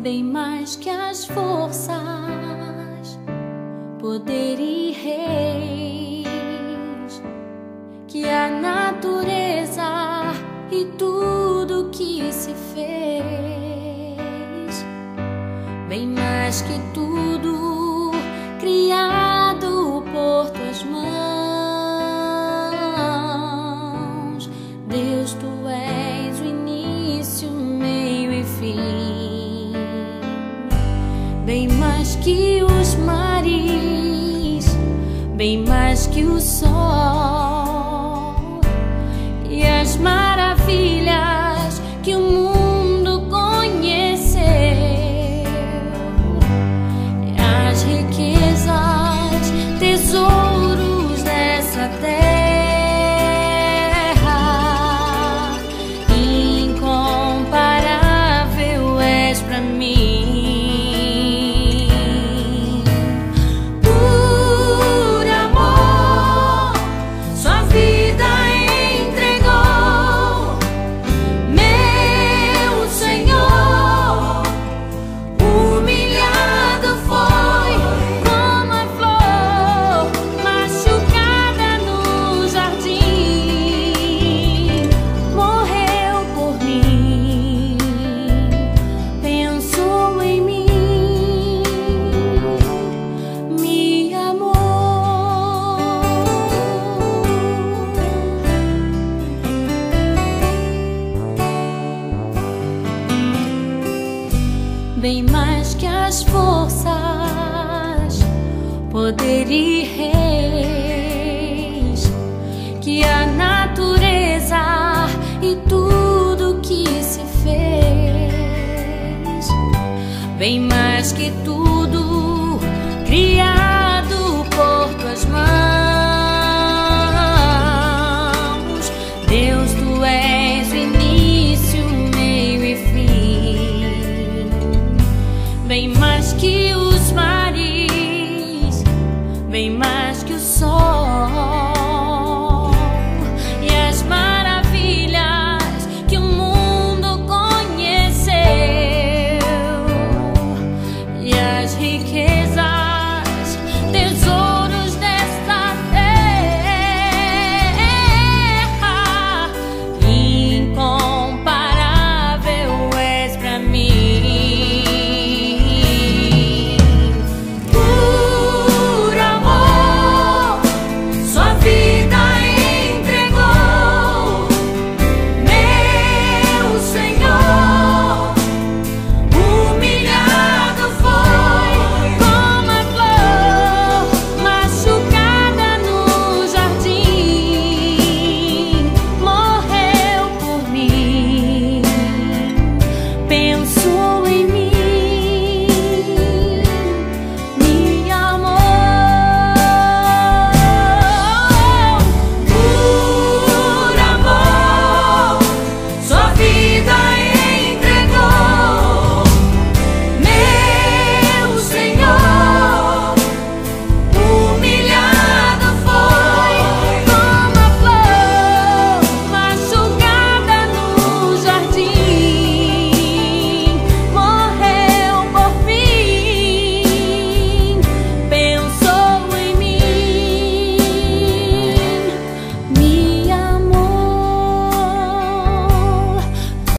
bem mais que as forças, poder e reis, que a natureza e tudo que se fez, bem mais que tudo criado por tuas mãos. Deus, tu és o início, meio e fim, bem mais que os mares, bem mais que o sol e as maravilhas que o mundo conheceu, as riquezas, tesouros dessa terra, incomparável és pra mim. Bem mais que as forças, poder e reis, que a natureza e tudo que se fez, bem mais que tudo criado por tuas mãos. Deus, tu és o início, meio e fim, bem mais que os mares, bem mais que o sol